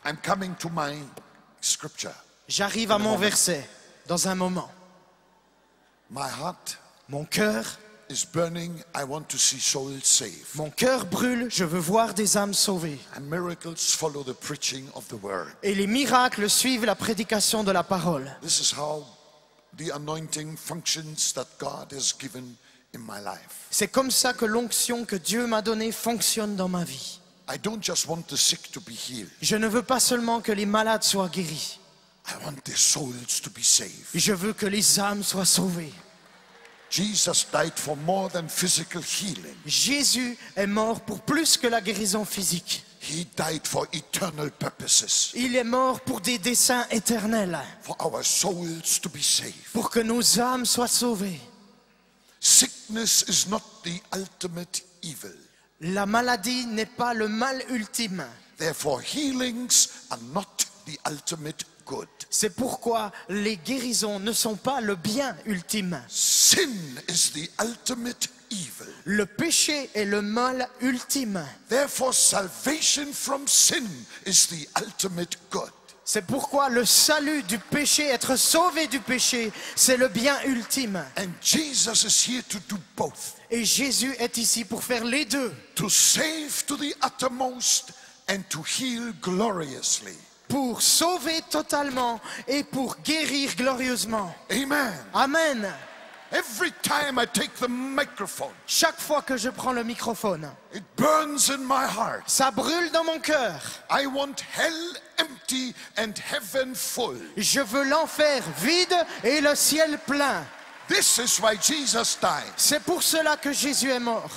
I'm coming to my scripture. J'arrive à mon verset dans un moment. My heart Mon cœur is burning. I want to see souls saved. Mon cœur brûle, je veux voir des âmes sauvées. And miracles follow the preaching of the word. Et les miracles suivent la prédication de la parole. This is how the anointing functions that God has given in my life. C'est comme ça que l'onction que Dieu m'a donnée fonctionne dans ma vie. I don't just want the sick to be healed. Je ne veux pas seulement que les malades soient guéris. I want their souls to be saved. Je veux que les âmes soient sauvées. Jesus died for more than physical healing. Jésus est mort pour plus que la guérison physique. He died for eternal purposes. Il est mort pour des desseins éternels, For our souls to be saved. pour que nos âmes soient sauvées. Sickness is not the ultimate evil. La maladie n'est pas le mal ultime. Therefore, healings are not the ultimate good. C'est pourquoi les guérisons ne sont pas le bien ultime. Sin is the ultimate evil. Le péché est le mal ultime. Therefore, salvation from sin is the ultimate good. C'est pourquoi le salut du péché, être sauvé du péché, c'est le bien ultime. And Jesus is here to do both. Et Jésus est ici pour faire les deux. To save to the uttermost and to heal gloriously. Pour sauver totalement et pour guérir glorieusement. Amen. Amen. Every time I take the microphone, Chaque fois que je prends le microphone, it burns in my heart. ça brûle dans mon cœur. I want hell empty and heaven full. Je veux l'enfer vide et le ciel plein. This is why Jesus died. C'est pour cela que Jésus est mort.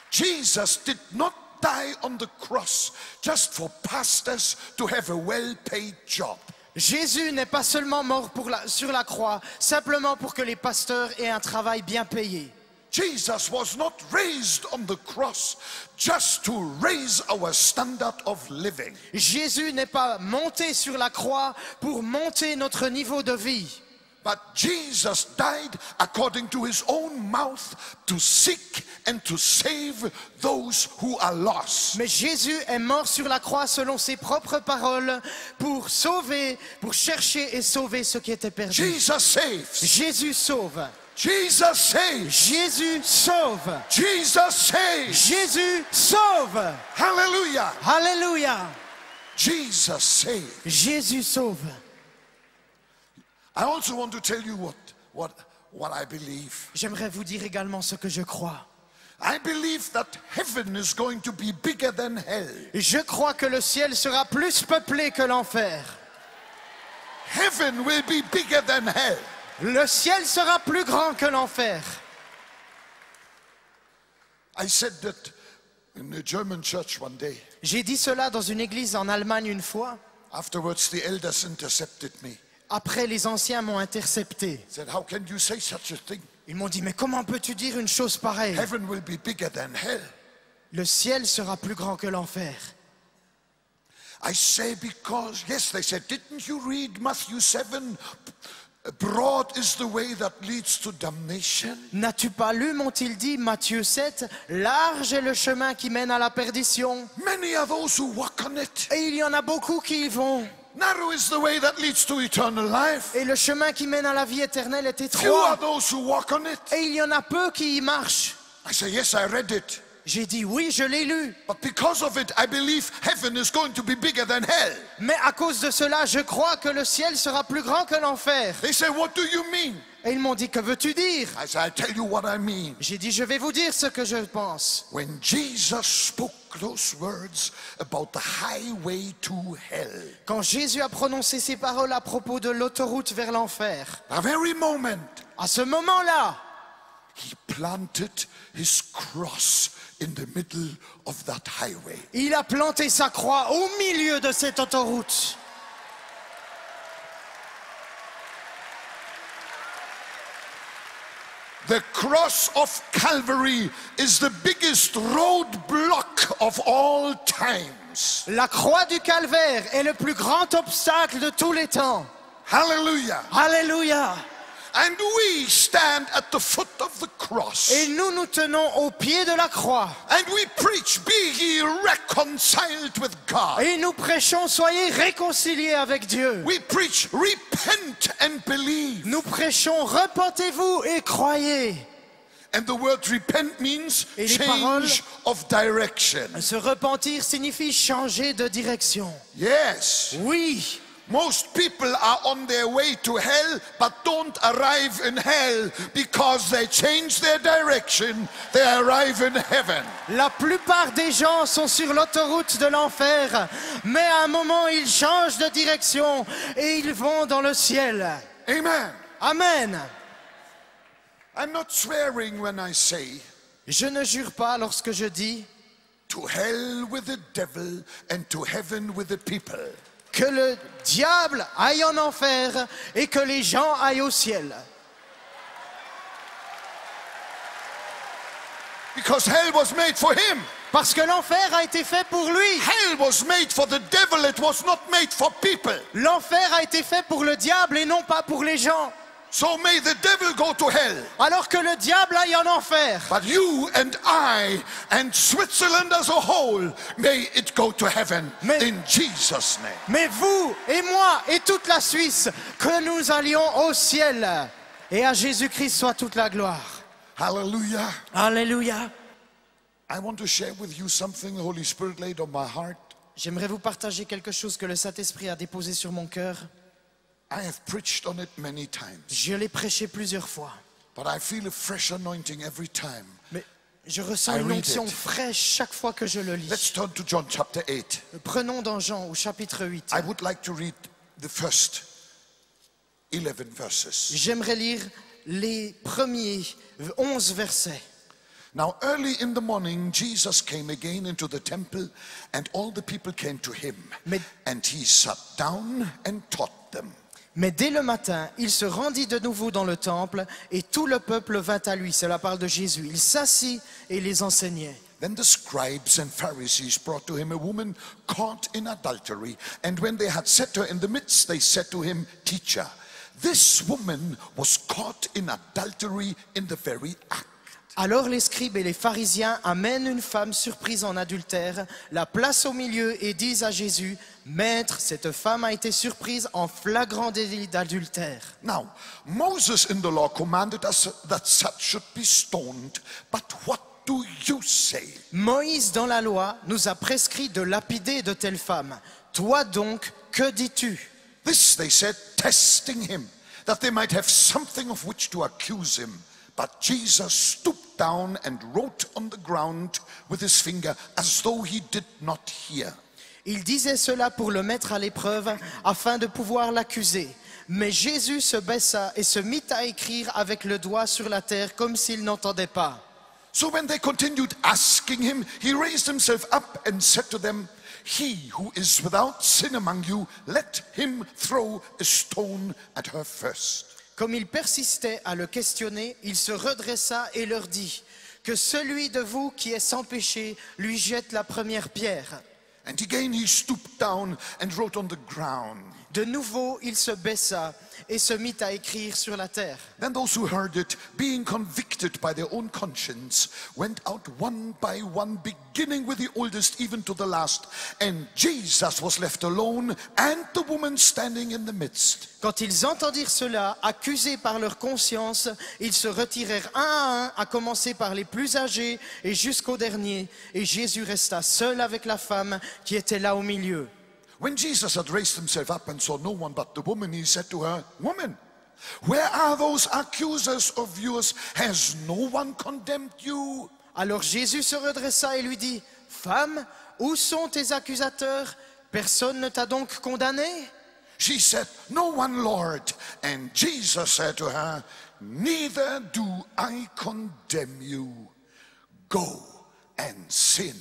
Jesus did not die on the cross just for pastors to have a well-paid job. Jésus n'est pas seulement mort sur la croix, simplement pour que les pasteurs aient un travail bien payé. Jesus was not raised on the cross just to raise our standard of living. Jésus n'est pas monté sur la croix pour monter notre niveau de vie. But Jesus died according to his own mouth to seek and to save those who are lost. Mais Jésus est mort sur la croix selon ses propres paroles pour sauver, pour chercher et sauver ceux qui étaient perdus. Jesus saves. Jésus sauve. Jesus saves. Jésus sauve. Jesus saves. Jésus sauve. Hallelujah. Alléluia. Jesus saves. Jésus sauve. I also want to tell you what I believe. J'aimerais vous dire également ce que je crois. I believe that heaven is going to be bigger than hell. Je crois que le ciel sera plus peuplé que l'enfer. Heaven will be bigger than hell. Le ciel sera plus grand que l'enfer. I said that in a German church one day. J'ai dit cela dans une église en Allemagne une fois. Afterwards, the elders intercepted me. Après, les anciens m'ont intercepté. Said, how can you say such a thing? Ils m'ont dit, mais comment peux-tu dire une chose pareille? Heaven will be bigger than hell. Le ciel sera plus grand que l'enfer. I say because, yes, they said, didn't you read Matthew 7? Broad is the way that leads to damnation. N'as-tu pas lu, m'ont-ils dit, Matthieu 7, large est le chemin qui mène à la perdition. Many are those who walk on it. Et il y en a beaucoup qui y vont. Narrow is the way that leads to eternal life. Et le chemin qui mène à la vie éternelle est Few are étroit. those who walk on it. Et il y en a peu qui y marchent. I say, yes, I read it. J'ai dit, oui, je l'ai lu. But because of it, I believe heaven is going to be bigger than hell. Mais à cause de cela, je crois que le ciel sera plus grand que l'enfer. They say, what do you mean? Et ils m'ont dit, que veux-tu dire? I say, I tell you what I mean. J'ai dit, je vais vous dire ce que je pense. When Jesus spoke those words about the highway to hell, Quand Jésus a prononcé ces paroles à propos de l'autoroute vers l'enfer, the very moment à ce moment-là, he planted his cross in the middle of that highway. il a planté sa croix au milieu de cette autoroute. The cross of Calvary is the biggest roadblock of all times. La croix du calvaire est le plus grand obstacle de tous les temps. Hallelujah. Alléluia. And we stand at the foot of the cross. Et nous nous tenons au pied de la croix. And we preach, be ye reconciled with God. Et nous prêchons, soyez réconciliés avec Dieu. We preach, repent and believe. Nous prêchons, repentez-vous et croyez. And the word repent means Et les change paroles- of direction. Se repentir signifie changer de direction. Yes. Oui, Most people are on their way to hell, but don't arrive in hell because they change their direction. They arrive in heaven. la plupart des gens sont sur l'autoroute de l'enfer, mais à un moment ils changent de direction et ils vont dans le ciel. Amen. Amen. I'm not swearing when I say, Je ne jure pas lorsque je dis to hell with the devil and to heaven with the people. que le diable aille en enfer et que les gens aillent au ciel. Because hell was made for him. Parce que l'enfer a été fait pour lui. Hell was made for the devil, it was not made for people. L'enfer a été fait pour le diable et non pas pour les gens. So may the devil go to hell. Alors que le diable aille en enfer. But you and I and Switzerland as a whole, may it go to heaven Mais- in Jesus' name. Mais vous et moi et toute la Suisse, que nous allions au ciel. Et à Jésus-Christ soit toute la gloire. Hallelujah. Alléluia. I want to share with you something the Holy Spirit laid on my heart. J'aimerais vous partager quelque chose que le Saint-Esprit a déposé sur mon cœur. I have preached on it many times, Je l'ai prêché plusieurs fois. but I feel a fresh anointing every time. Mais je ressens I une read onction it. fraîche chaque fois que je le lis. Let's turn to John chapter 8. Prenons dans Jean au chapitre 8. I would like to read the first 11 verses. J'aimerais lire les premiers 11 versets. Now, early in the morning, Jesus came again into the temple, and all the people came to him. Mais- And he sat down and taught them. Mais dès le matin, il se rendit de nouveau dans le temple et tout le peuple vint à lui. Cela parle de Jésus. Il s'assit et les enseignait. Then the scribes and Pharisees brought to him a woman caught in adultery. And when they had set her in the midst, they said to him, Teacher, this woman was caught in adultery in the very act. Alors les scribes et les pharisiens amènent une femme surprise en adultère, la placent au milieu et disent à Jésus, Maître, cette femme a été surprise en flagrant délit d'adultère. Now, Moses in the law commanded us that such should be stoned. But what do you say? Moïse dans la loi nous a prescrit de lapider de telles femmes. Toi donc, que dis-tu? This they said, testing him, that they might have something of which to accuse him. But Jesus stooped down and wrote on the ground with his finger as though he did not hear. Il disait cela pour le mettre à l'épreuve afin de pouvoir l'accuser. Mais Jésus se baissa et se mit à écrire avec le doigt sur la terre comme s'il n'entendait pas. So when they continued asking him, he raised himself up and said to them, He who is without sin among you, let him throw a stone at her first. Comme il persistait à le questionner, il se redressa et leur dit, que celui de vous qui est sans péché lui jette la première pierre. And again he stooped down and wrote on the ground. De nouveau, il se baissa et se mit à écrire sur la terre. Then those who heard it, being convicted by their own conscience, went out one by one, beginning with the oldest even to the last. And Jesus was left alone, and the woman standing in the midst. Quand ils entendirent cela, accusés par leur conscience, ils se retirèrent un à un, à commencer par les plus âgés et jusqu'au dernier. Et Jésus resta seul avec la femme qui était là au milieu. When Jesus had raised himself up and saw no one but the woman, he said to her, Woman, where are those accusers of yours? Has no one condemned you? Alors Jésus se redressa et lui dit, Femme, où sont tes accusateurs? Personne ne t'a donc condamné? She said, No one, Lord. And Jesus said to her, Neither do I condemn you. Go and sin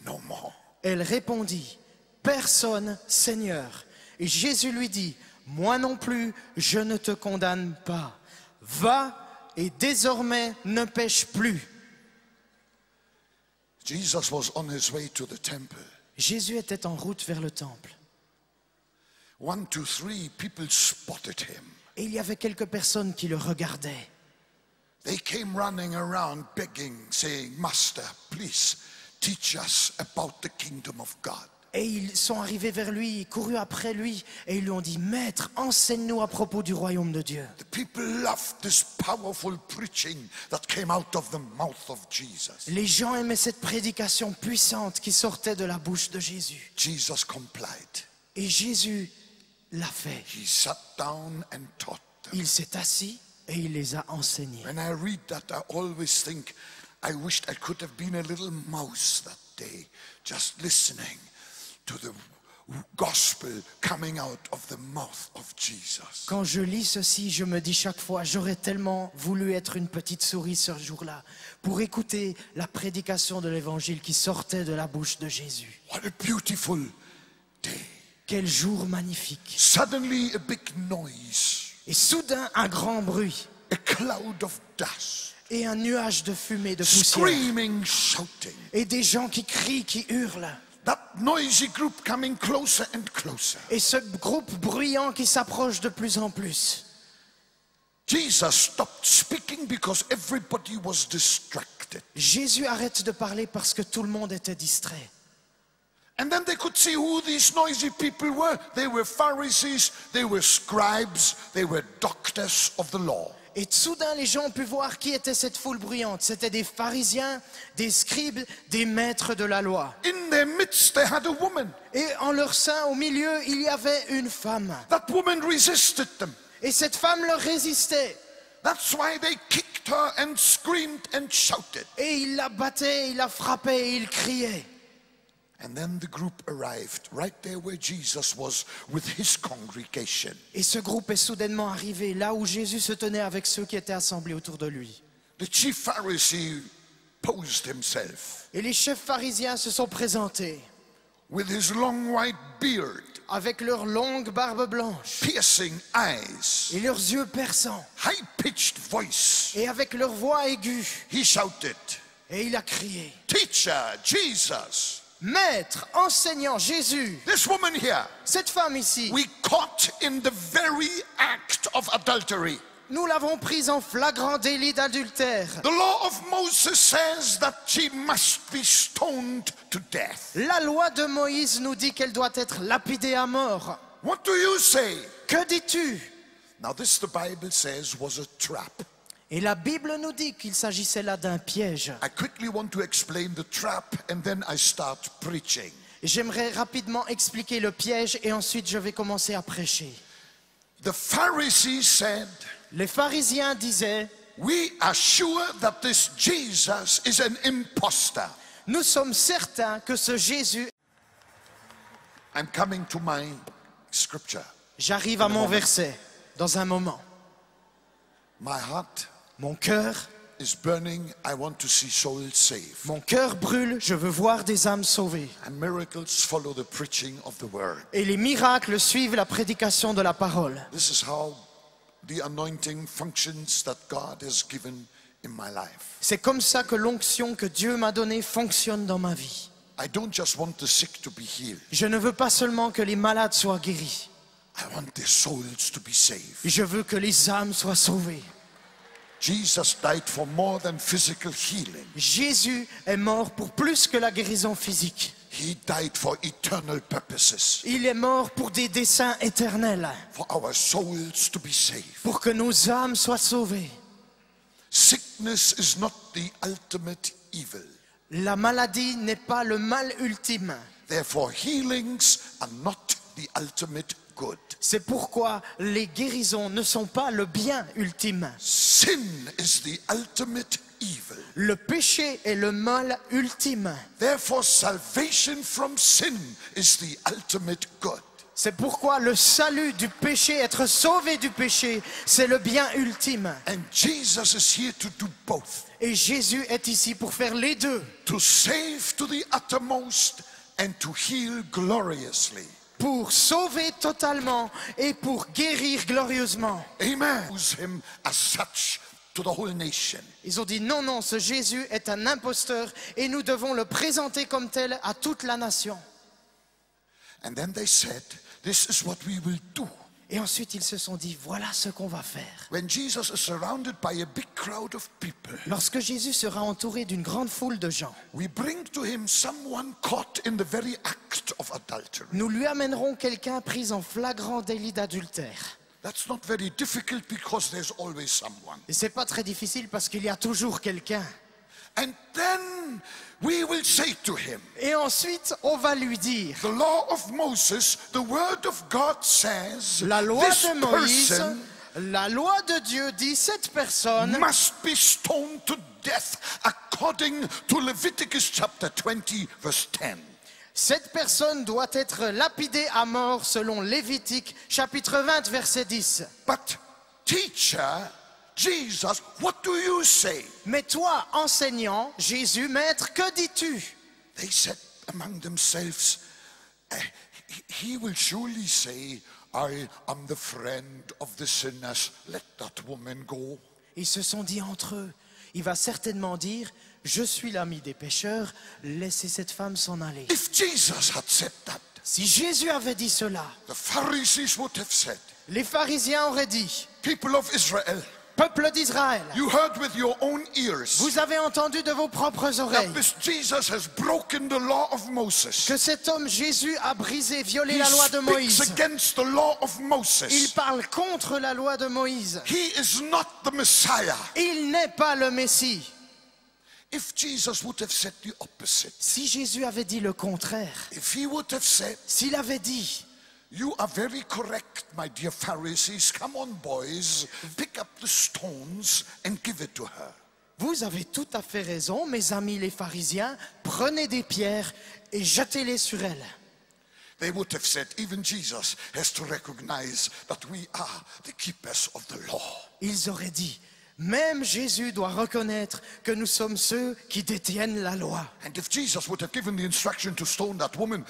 no more. Elle répondit, Personne, Seigneur. Et Jésus lui dit, Moi non plus, je ne te condamne pas. Va et désormais ne pêche plus. Jesus was on his way to the temple. Jésus était en route vers le temple. 1, 2, 3, people spotted him. Et il y avait quelques personnes qui le regardaient. They came running around begging, saying, Master, please teach us about the kingdom of God. Et ils sont arrivés vers lui, courus après lui, et ils lui ont dit, Maître, enseigne-nous à propos du royaume de Dieu. The people loved this powerful preaching that came out of the mouth of Jesus. Les gens aimaient cette prédication puissante qui sortait de la bouche de Jésus. Jesus complied. Et Jésus l'a fait. He sat down and taught them. Il s'est assis et il les a enseignés. When I read that, I always think, I wished I could have been a little mouse that day, just listening to the gospel coming out of the mouth of Jesus. Quand je lis ceci, je me dis chaque fois, j'aurais tellement voulu être une petite souris ce jour-là pour écouter la prédication de l'évangile qui sortait de la bouche de Jésus. What a beautiful day. Quel jour magnifique. Suddenly a big noise, Et soudain, un grand bruit a cloud of dust, et un nuage de fumée, de poussière. screaming, shouting. Et des gens qui crient, qui hurlent. That noisy group coming closer and closer. Et ce groupe bruyant qui s'approche de plus en plus. Jesus stopped speaking because everybody was distracted. Jésus arrête de parler parce que tout le monde était distrait. And then they could see who these noisy people were. They were Pharisees, they were scribes, they were doctors of the law. Et soudain, les gens ont pu voir qui était cette foule bruyante. C'était des pharisiens, des scribes, des maîtres de la loi. In their midst, they had a woman. Et en leur sein, au milieu, il y avait une femme. That woman resisted them. Et cette femme leur résistait. That's why they kicked her and screamed and shouted. Et ils la battaient, ils la frappaient, et ils criaient. And then the group arrived right there where Jesus was with his congregation. Et ce groupe est soudainement arrivé là où Jésus se tenait avec ceux qui étaient assemblés autour de lui. The chief Pharisee posed himself Et les chefs pharisiens se sont présentés with his long white beard, avec leurs longues barbes blanches piercing eyes, et leurs yeux perçants high-pitched voice. et avec leur voix aiguë. He shouted, Et il a crié, Teacher, Jesus, Maître, enseignant, Jésus, this woman here, cette femme ici, we caught in the very act of adultery. nous l'avons prise en flagrant délit d'adultère. The law of Moses says that she must be stoned to death. La loi de Moïse nous dit qu'elle doit être lapidée à mort. What do you say? Que dis-tu? Now this, the Bible says, was a trap. Et la Bible nous dit qu'il s'agissait là d'un piège. I quickly want to explain the trap and then I start preaching. J'aimerais rapidement expliquer le piège et ensuite je vais commencer à prêcher. The Pharisees said, Les pharisiens disaient, we are sure that this Jesus is an imposter. nous sommes certains que ce Jésus... I'm coming to my scripture. J'arrive à mon verset dans un moment. My heart Mon cœur is burning. I want to see souls saved. Mon cœur brûle, je veux voir des âmes sauvées. And miracles follow the preaching of the word. Et les miracles suivent la prédication de la parole. This is how the anointing functions that God has given in my life. C'est comme ça que l'onction que Dieu m'a donnée fonctionne dans ma vie. I don't just want the sick to be healed. Je ne veux pas seulement que les malades soient guéris. I want their souls to be saved. Je veux que les âmes soient sauvées. Jesus died for more than physical healing. Jésus est mort pour plus que la guérison physique. He died for eternal purposes, Il est mort pour des desseins éternels, for our souls to be saved. pour que nos âmes soient sauvées. Sickness is not the ultimate evil. La maladie n'est pas le mal ultime. Therefore, healings are not the ultimate good. C'est pourquoi les guérisons ne sont pas le bien ultime. Sin is the ultimate evil. Le péché est le mal ultime. Therefore, salvation from sin is the ultimate good. C'est pourquoi le salut du péché, être sauvé du péché, c'est le bien ultime. And Jesus is here to do both. Et Jésus est ici pour faire les deux. To save to the uttermost and to heal gloriously. Pour sauver totalement et pour guérir glorieusement. Amen. Use him as such to the whole nation. Ils ont dit non, non, ce Jésus est un imposteur et nous devons le présenter comme tel à toute la nation. And then they said, this is what we will do. Et ensuite, ils se sont dit, voilà ce qu'on va faire. When Jesus is surrounded by a big crowd of people, Lorsque Jésus sera entouré d'une grande foule de gens, we bring to him someone caught in the very act of adultery. nous lui amènerons quelqu'un pris en flagrant délit d'adultère. That's not very difficult because there's always someone. Et c'est pas très difficile parce qu'il y a toujours quelqu'un. And then we will say to him, Et ensuite, on va lui dire, the law of Moses, the word of God says, la loi this de Moïse, person la loi de Dieu dit, cette personne must be stoned to death according to Leviticus chapter 20 verse 10. Cette personne doit être lapidée à mort selon Lévitique chapitre 20 verset 10. But teacher, Jesus, what do you say? Mais toi, enseignant, Jésus, maître, que dis-tu? They said among themselves, he will surely say, I am the friend of the sinners, let that woman go. Ils se sont dit entre eux, il va certainement dire, je suis l'ami des pécheurs, laissez cette femme s'en aller. If Jesus had said that, Si Jésus avait dit cela, the Pharisees would have said, les pharisiens auraient dit, people of Israel, peuple d'Israël, you heard with your own ears vous avez entendu de vos propres that oreilles this Jesus has broken the law of Moses. que cet homme Jésus a brisé, violé He la loi de speaks Moïse. against the law of Il Moses. parle contre la loi de Moïse. He is not the Messiah. Il n'est pas le Messie. If Jesus would have said the opposite, Si Jésus avait dit le contraire, if he would have said, s'il avait dit, you are very correct, my dear Pharisees, come on boys, pick up the stones and give it to her. vous avez tout à fait raison, mes amis les pharisiens, prenez des pierres et jetez-les sur elle. They would have said, even Jesus has to recognize that we are the keepers of the law. Ils auraient dit, même Jésus doit reconnaître que nous sommes ceux qui détiennent la loi. And if Jesus would have given the instruction to stone that woman,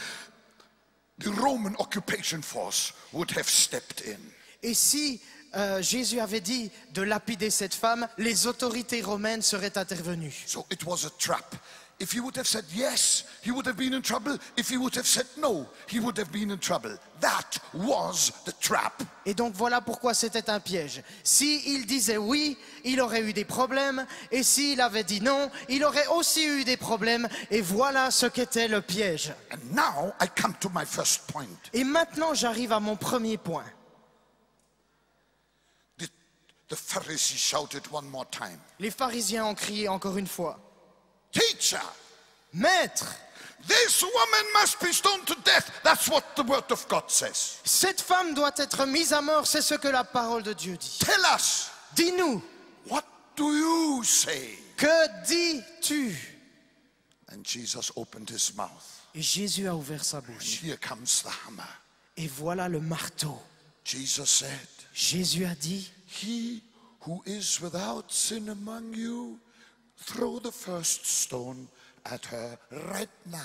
the Roman occupation force would have stepped in. Et si Jésus avait dit de lapider cette femme, les autorités romaines seraient intervenues. So it was a trap. If he would have said yes, he would have been in trouble. If he would have said no, he would have been in trouble. That was the trap. Et donc voilà pourquoi c'était un piège. S'il disait oui, il aurait eu des problèmes. Et s'il avait dit non, il aurait aussi eu des problèmes. Et voilà ce qu'était le piège. And now I come to my first point. Et maintenant j'arrive à mon premier point. The Pharisees shouted one more time, Les pharisiens ont crié encore une fois, teacher, Maître, this woman must be stoned to death. That's what the word of God says. cette femme doit être mise à mort, c'est ce que la parole de Dieu dit. Tell us, Dis-nous, what do you say? que dis-tu? And Jesus opened his mouth. Et Jésus a ouvert sa And bouche. here comes the hammer. Et voilà le marteau. Jesus said, Jésus a dit, he who is without sin among you, throw the first stone at her right now.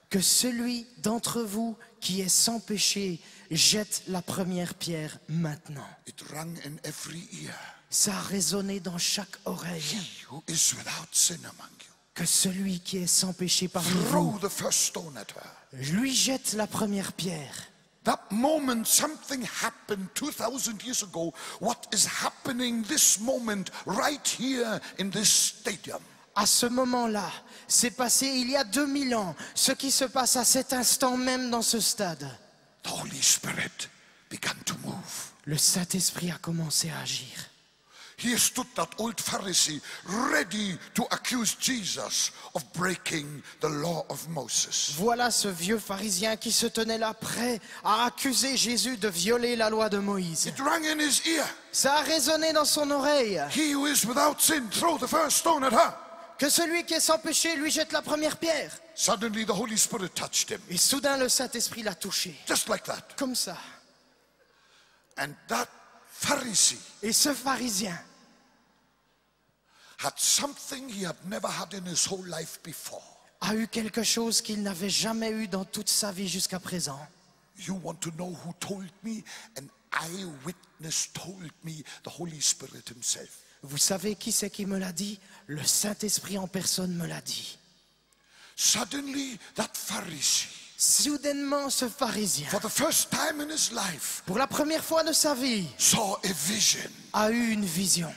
que celui d'entre vous qui est sans péché jette la première pierre maintenant. It rang in every ear. Ça a résonné dans chaque oreille. He who is without sin among you, Que celui qui est sans péché parmi throw vous the first stone at her. lui jette la première pierre. That moment, something happened 2,000 years ago. What is happening this moment right here in this stadium? À ce moment-là, c'est passé il y a 2000 ans, ce qui se passe à cet instant même dans ce stade. The Holy Spirit began to move. Le Saint-Esprit a commencé à agir. Here stood that old Pharisee ready to accuse Jesus of breaking the law of Moses. Voilà ce vieux pharisien qui se tenait là prêt à accuser Jésus de violer la loi de Moïse. It rang in his ear. Ça a résonné dans son oreille. He who is without sin, throw the first stone at her. Que celui qui est sans péché lui jette la première pierre. Suddenly the Holy Spirit touched him. Et soudain le Saint-Esprit l'a touché. Just like that. Comme ça. And that Pharisee Et ce pharisien had something he had never had in his whole life before. a eu quelque chose qu'il n'avait jamais eu dans toute sa vie jusqu'à présent. You want to know who told me? An eyewitness told me, the Holy Spirit himself. Vous savez qui c'est qui me l'a dit? Le Saint-Esprit en personne me l'a dit. Suddenly, that Pharisee Soudainement, ce pharisien, for the first time in his life, pour la première fois de sa vie, saw a vision, a eu une vision.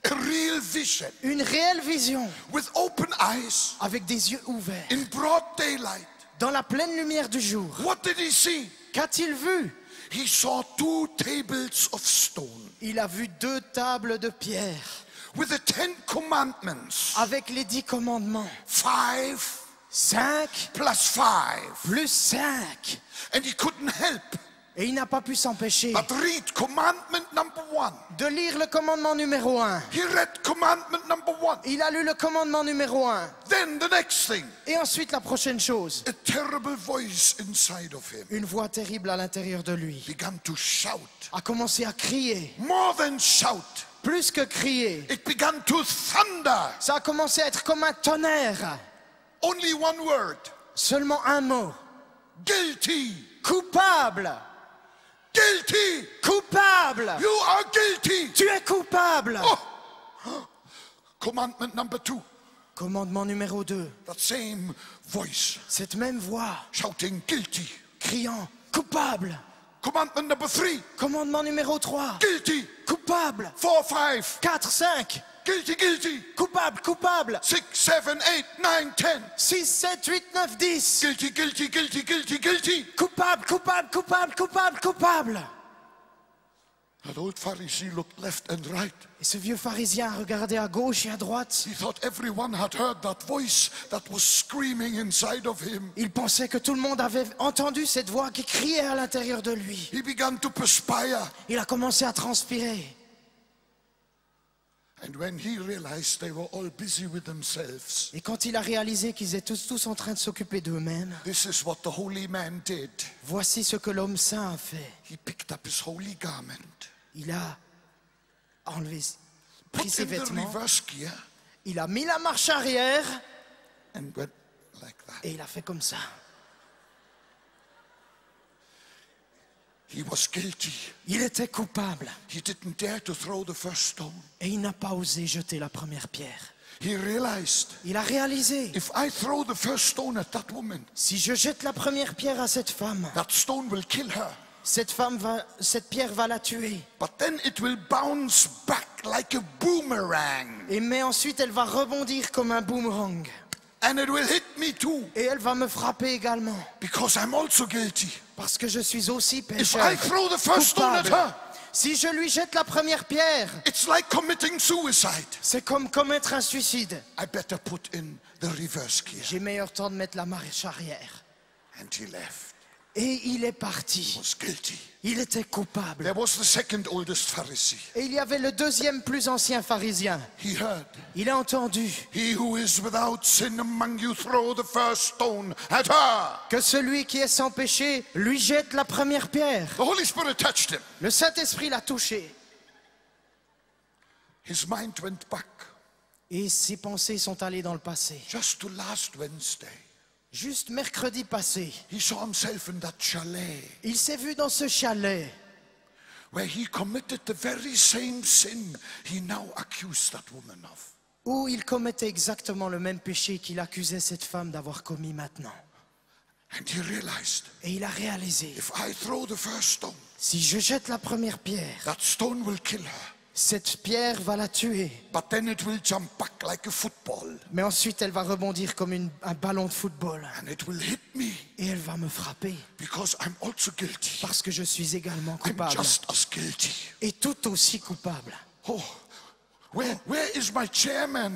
a real vision, Une réelle vision, with open eyes, avec des yeux ouverts, in broad daylight. dans la pleine lumière du jour. What did he see? Qu'a-t-il vu? He saw 2 tables of stone Il a vu 2 tables de pierre with the 10 commandments. avec les 10 commandements. 5 5 plus 5. plus 5. And he couldn't help Et il n'a pas pu s'empêcher but read commandment number 1. de lire le commandement numéro 1. He read commandment number 1. Il a lu le commandement numéro 1. Then the next thing, Et ensuite la prochaine chose. a terrible voice inside of him Une voix terrible à l'intérieur de lui began to shout. a commencé à crier. More than shout, Plus que crier. it began to thunder. Ça a commencé à être comme un tonnerre. Only one word. Seulement un mot. Guilty. Coupable. Guilty. Coupable. You are guilty. Tu es coupable. Oh. Commandment number 2. Commandement numéro 2. That same voice Cette même voix shouting guilty. criant coupable. Commandment number 3. Commandement numéro 3. Guilty. Coupable. 4, 5. 4, 5. Guilty, guilty. Coupable, coupable. 6, 7, 8, 9, 10. 6, 7, 8, 9, 10. Guilty, guilty, guilty, guilty, guilty. Coupable, coupable, coupable, coupable, coupable. That old Pharisee looked left and right. Et ce vieux pharisien a regardé à gauche et à droite. He thought everyone had heard that voice that was screaming inside of him. Il pensait que tout le monde avait entendu cette voix qui criait à l'intérieur de lui. He began to perspire. Il a commencé à transpirer. And when he realized they were all busy with themselves, Et quand il a réalisé qu'ils étaient tous en train de s'occuper d'eux-mêmes, this is what the holy man did. voici ce que l'homme saint a fait. He picked up his holy garment, Il a pris put ses in the vêtements, reverse gear, il a mis la marche arrière and went like that. et il a fait comme ça. He was guilty. Il était coupable He didn't dare to throw the first stone. et il n'a pas osé jeter la première pierre. He realized, Il a réalisé, if I throw the first stone at that woman, si je jette la première pierre à cette femme, that stone will kill her. cette pierre va la tuer. But then it will bounce back like a boomerang. Mais ensuite, elle va rebondir comme un boomerang. And it will hit me too. Et elle va me frapper également. Because I'm also guilty. Parce que je suis aussi If pécheur. I throw the first stone at Coupable. her, Si je lui jette la première pierre, it's like committing suicide. c'est comme commettre un suicide. I better put in the reverse gear. J'ai meilleur temps de mettre la marche arrière. And he left. Et il est He parti. was guilty. Il était coupable. There was the second oldest Pharisee. Et il y avait le deuxième plus ancien pharisien. He heard, Il a entendu he who is without sin among you, throw the first stone at her. que celui qui est sans péché lui jette la première pierre. The Holy Spirit touched him. Le Saint-Esprit l'a touché. His mind went back Et ses pensées sont allées dans le passé. just to last Wednesday. Juste mercredi passé, He saw himself in that chalet il s'est vu dans ce chalet where he committed the very same sin he now accused that woman of. où il commettait exactement le même péché qu'il accusait cette femme d'avoir commis maintenant. And he realized, Et il a réalisé, if I throw the first stone, si je jette la première pierre, that stone will kill her. cette pierre va la tuer. But then it will jump back like a football. Mais ensuite, elle va rebondir comme un ballon de football. And it will hit me Et elle va me frapper. because I'm also guilty. Parce que je suis également I'm coupable. just as guilty. Et tout aussi coupable. Oh, where is my chairman?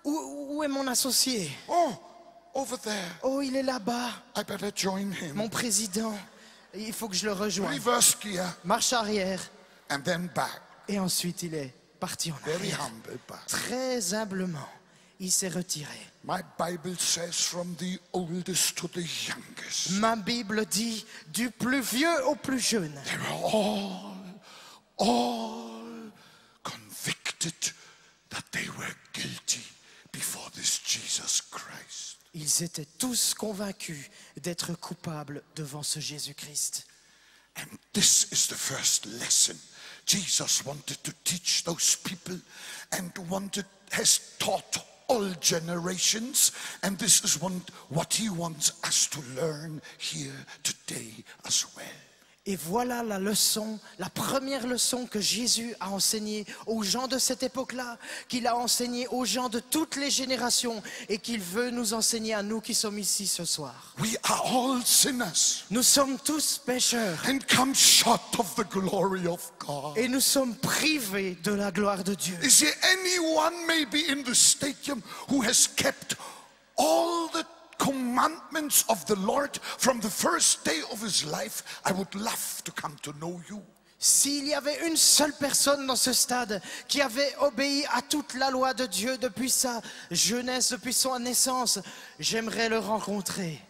Où est mon associé? Oh, over there. Oh, il est là-bas. I better join him. Mon président. Il faut que je le rejoigne. Reverse gear Marche arrière. and then back. Et ensuite, il est parti en Very arrière. humble back. Très humblement, il s'est retiré. My Bible says from the oldest to the youngest. Ma Bible dit du plus vieux au plus jeune. They were all convicted that they were guilty before this Jesus Christ. Ils étaient tous convaincus d'être coupables devant ce Jésus-Christ. And this is the first lesson Jesus wanted to teach those people and has taught all generations. And this is what he wants us to learn here today as well. Et voilà la leçon, la première leçon que Jésus a enseignée aux gens de cette époque-là, qu'il a enseignée aux gens de toutes les générations et qu'il veut nous enseigner à nous qui sommes ici ce soir. We are all sinners Nous sommes tous pécheurs and come short of the glory of God. et nous sommes privés de la gloire de Dieu. Is there anyone maybe in the stadium who has kept all the commandments of the Lord from the first day of his life? I would love to come to know you. S'il y avait une seule personne dans ce stade qui avait obéi à toute la loi de Dieu depuis sa jeunesse, depuis son naissance, j'aimerais le rencontrer.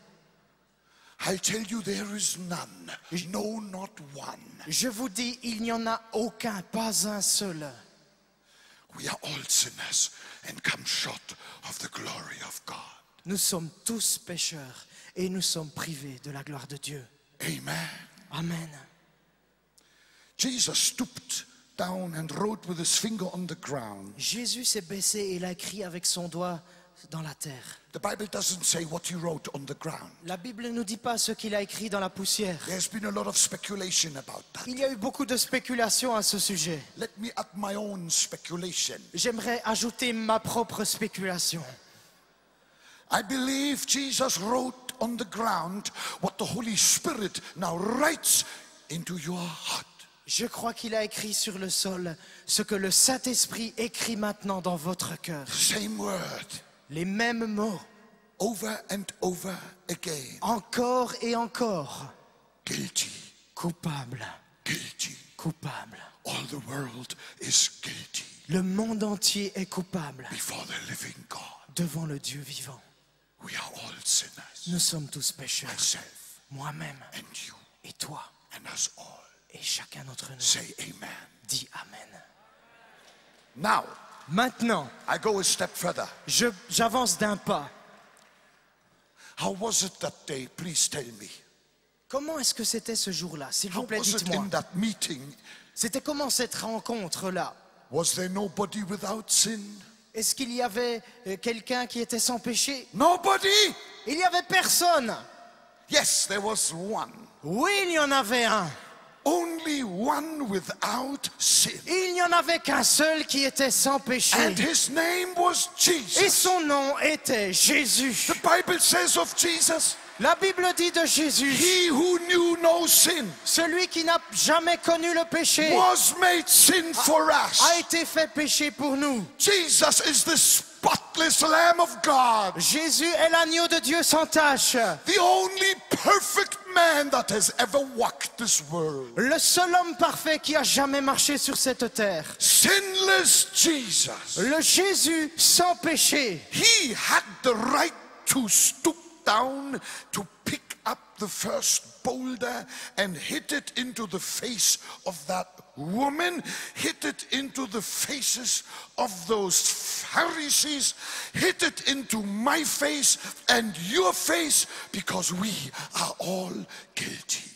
I tell you, there is none. No, not one. Je vous dis, il n'y en a aucun, pas un seul. We are all sinners and come short of the glory of God. Nous sommes tous pécheurs et nous sommes privés de la gloire de Dieu. Amen. Amen. Jesus stooped down and wrote with his finger on the ground. Jésus s'est baissé et il a écrit avec son doigt dans la terre. The Bible doesn't say what he wrote on the ground. La Bible ne nous dit pas ce qu'il a écrit dans la poussière. There's been a lot of speculation about that. Il y a eu beaucoup de spéculations à ce sujet. Let me add my own speculation. J'aimerais ajouter ma propre spéculation. I believe Jesus wrote on the ground what the Holy Spirit now writes into your heart. Je crois qu'il a écrit sur le sol ce que le Saint-Esprit écrit maintenant dans votre cœur. Same word, Les mêmes mots, over and over again. encore et encore. Guilty, Coupable, guilty. coupable. All the world is guilty Le monde entier est coupable before the living God. devant le Dieu vivant. We are all sinners. Nous sommes tous pécheurs. Myself Moi-même and you et toi and us all. et chacun d'entre nous. Say amen. Dis Amen. Now, Maintenant, I go a step further. j'avance d'un pas. How was it that day? Please tell me. Comment est-ce que c'était ce jour-là? S'il vous How plaît, was it dites-moi. in that meeting? C'était comment cette rencontre-là? Was there nobody without sin? Est-ce qu'il y avait quelqu'un qui était sans péché? Nobody? Il n'y avait personne. Yes, there was one. Oui, il y en avait un. Only one without sin. Il n'y en avait qu'un seul qui était sans péché. And his name was Et Jesus. son nom était Jésus. The Bible says of Jesus, La Bible dit de Jésus, he who knew no sin celui qui n'a jamais connu le péché was made sin for us. a été fait péché pour nous. Jesus is the spotless Lamb of God, Jésus est l'agneau de Dieu sans tache. the only perfect man that has ever walked this world. Le seul homme parfait qui a jamais marché sur cette terre. Sinless Jesus. Le Jésus sans péché. He had the right to stoop down to pick up the first boulder and hit it into the face of that woman, hit it into the faces of those Pharisees, hit it into my face and your face, because we are all guilty.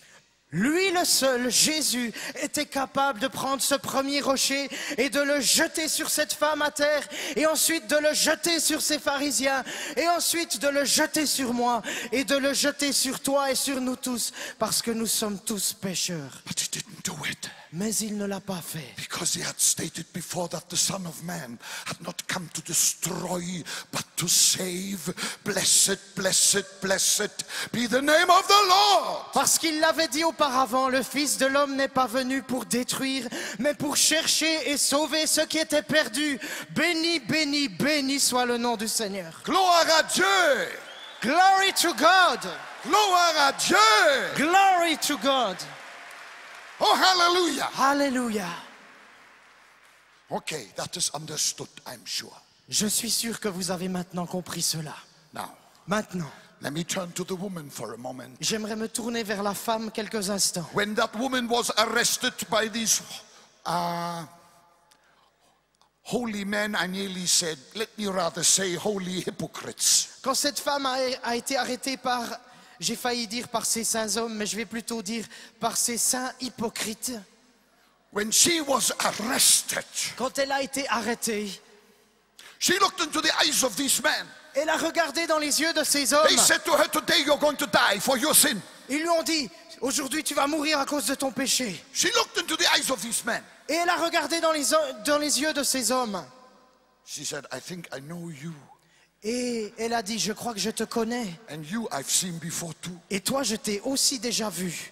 Lui, le seul, Jésus, était capable de prendre ce premier rocher et de le jeter sur cette femme à terre, et ensuite de le jeter sur ces pharisiens, et ensuite de le jeter sur moi, et de le jeter sur toi et sur nous tous, parce que nous sommes tous pécheurs. But he didn't do it, Mais il ne l'a pas fait. because he had stated before that the Son of Man had not come to destroy, but to save. Blessed, blessed, blessed be the name of the Lord. Parce qu'il l'avait dit auparavant, le Fils de l'homme n'est pas venu pour détruire, mais pour chercher et sauver ceux qui étaient perdus. Béni, béni, béni soit le nom du Seigneur. Gloire à Dieu. Glory to God! Gloire à Dieu. Glory to God! Oh, hallelujah. Hallelujah! Okay, that is understood, I'm sure. Je suis sûr que vous avez maintenant compris cela. Now, Maintenant, let me turn to the woman for a moment. j'aimerais me tourner vers la femme quelques instants. When that woman was arrested by these holy men, I nearly said, let me rather say holy hypocrites. Quand cette femme a été arrêtée par, j'ai failli dire par ces saints hommes, mais je vais plutôt dire par ces saints hypocrites. When she was arrested, Quand elle a été arrêtée, She looked into the eyes of these men. Elle a regardé dans les yeux de ces hommes. They said to her, today you're going to die for your sin. Ils lui ont dit, aujourd'hui tu vas mourir à cause de ton péché. She looked into the eyes of these men. Et elle a regardé dans les yeux de ces hommes. She said, I think I know you. Et elle a dit, je crois que je te connais. And you I've seen before too. Et toi, je t'ai aussi déjà vu.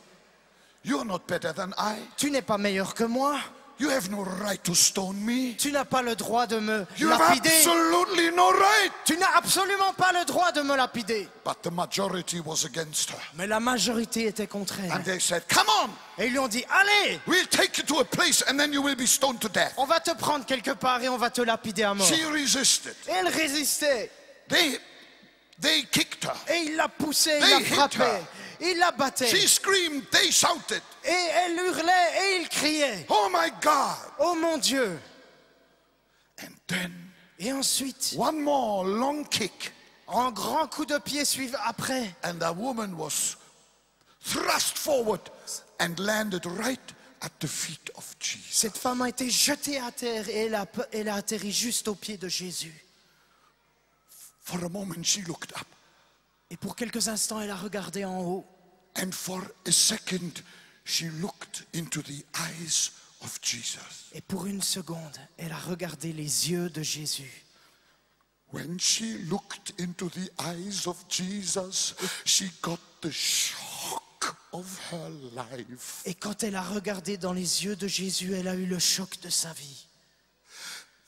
You're not better than I. Tu n'es pas meilleur que moi. You have no right to stone me. Tu n'as pas le droit de me You have lapider. absolutely no right. Tu n'as absolument pas le droit de me lapider. But the majority was against her. Mais la majorité était contre elle. And they said, come on, Et ils lui ont dit, allez, we'll take you to a place and then you will be stoned to death. on va te prendre quelque part et on va te lapider à mort. She resisted. Et elle résistait. They kicked her. Et il la poussait, il They la hit frappait, her. il la battait. She screamed, they shouted, Et elle hurlait et il criait. oh my God. Oh mon Dieu. And then Et ensuite, one more long kick un grand coup de pied suivi après. and the woman was thrust forward and landed right at the feet of Jesus. Cette femme a été jetée à terre et elle a atterri juste aux pieds de Jésus. For a moment she looked up Et pour quelques instants, elle a regardé en haut. and for a second she looked into the eyes of Jesus. Et pour une seconde, elle a regardé les yeux de Jésus. When she looked into the eyes of Jesus, she got the shock of her life. Et quand elle a regardé dans les yeux de Jésus, elle a eu le choc de sa vie.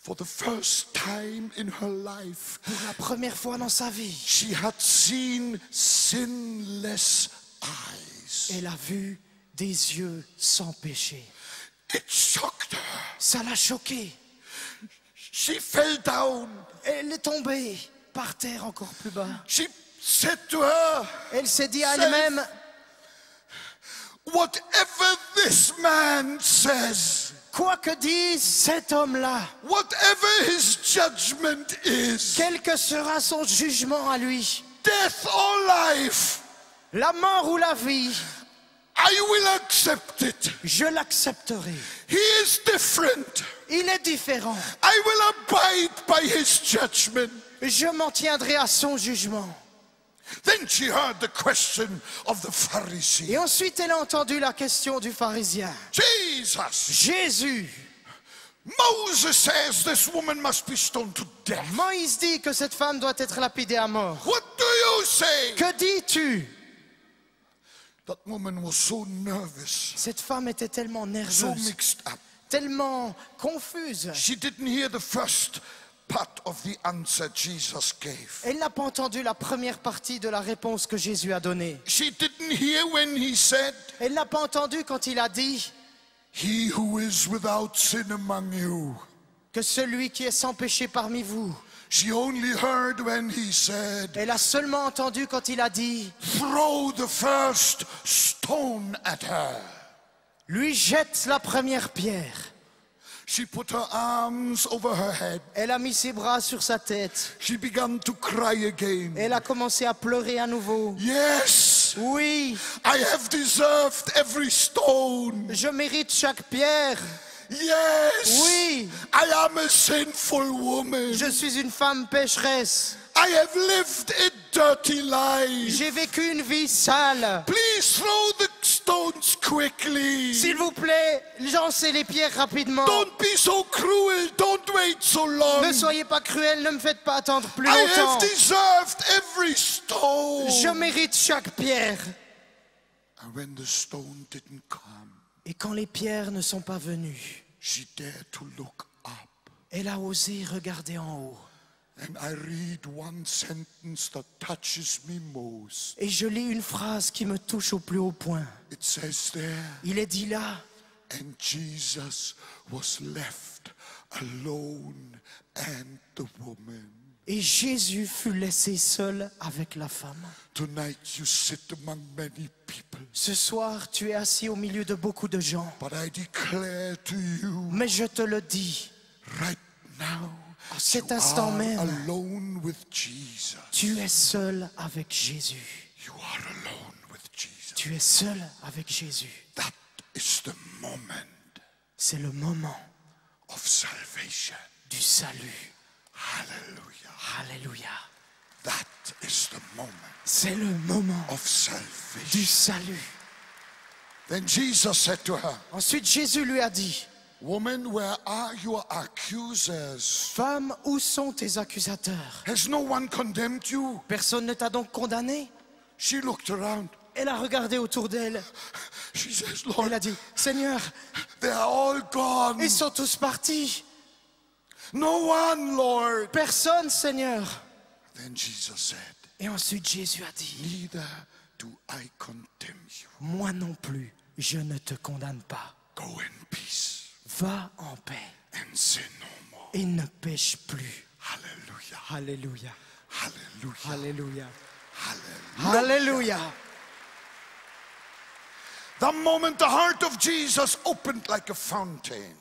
For the first time in her life, Pour la première fois dans sa vie, she had seen sinless eyes. elle a vu des yeux sans péché. It shocked her. Ça l'a choquée. She fell down. Elle est tombée par terre encore plus bas. She said to her, Elle s'est dit à elle-même, whatever this man says, quoi que dise cet homme-là, whatever his judgment is, quel que sera son jugement à lui, death or life, la mort ou la vie, I will accept it. je l'accepterai. He is different. Il est différent. I will abide by his judgment. Je m'en tiendrai à son jugement. Then she heard the question of the Pharisee. Et ensuite, elle a entendu la question du pharisien. Jesus, Jésus, Moses says this woman must be stoned to death. Moïse dit que cette femme doit être lapidée à mort. What do you say? Que dis-tu? That woman was so nervous, Cette femme était tellement so nerveuse, mixed up. tellement confuse. She didn't hear the first part of the answer Jesus gave. Elle n'a pas entendu la première partie de la réponse que Jésus a donnée. She didn't hear when he said, Elle n'a pas entendu quand il a dit he who is without sin among you. que celui qui est sans péché parmi vous. She only heard when he said, Elle a seulement entendu quand il a dit throw the first stone at her. lui jette la première pierre. She put her arms over her head. Elle a mis ses bras sur sa tête. She began to cry again. Elle a commencé à pleurer à nouveau. Yes, Oui, I have deserved every stone. je mérite chaque pierre. Yes, Oui, I am a sinful woman. je suis une femme pécheresse. I have lived a dirty life. J'ai vécu une vie sale. Please throw the stones quickly. S'il vous plaît, lancez les pierres rapidement. Don't be so cruel. Don't wait so long. Ne soyez pas cruels, ne me faites pas attendre plus I have longtemps. deserved every stone. Je mérite chaque pierre. And when the stone didn't come, Et quand les pierres ne sont pas venues, she dared to look up. elle a osé regarder en haut. And I read one sentence that touches me most. Et je lis une phrase qui me touche au plus haut point. It says there, Il est dit là, and Jesus was left alone and the woman. et Jésus fut laissé seul avec la femme. Tonight you sit among many people, Ce soir, tu es assis au milieu de beaucoup de gens. but I declare to you Mais je te le dis, right now, à cet you instant are même, alone with Jesus. tu es seul avec Jésus. You are alone with Jesus. Tu es seul avec Jésus. That is the moment C'est le moment of salvation. du salut. Hallelujah. Alléluia. That is the moment C'est le moment of du salvation. salut. Then Jesus said to her, Ensuite, Jésus lui a dit, Woman, where are your accusers? femme, où sont tes accusateurs? Has no one condemned you? Personne ne t'a donc condamné? She looked around. Elle a regardé autour d'elle. She says, Elle Lord, a dit, Seigneur, they are all gone. ils sont tous partis. No one, Lord. Personne, Seigneur. Then Jesus said, Et ensuite, Jésus a dit, neither do I condemn you. moi non plus, je ne te condamne pas. Go in peace Va en paix and sin no more. et ne pêche plus. Hallelujah. Alléluia. Hallelujah. Alléluia. Hallelujah. Alléluia. The moment the heart of Jesus opened like a fountain,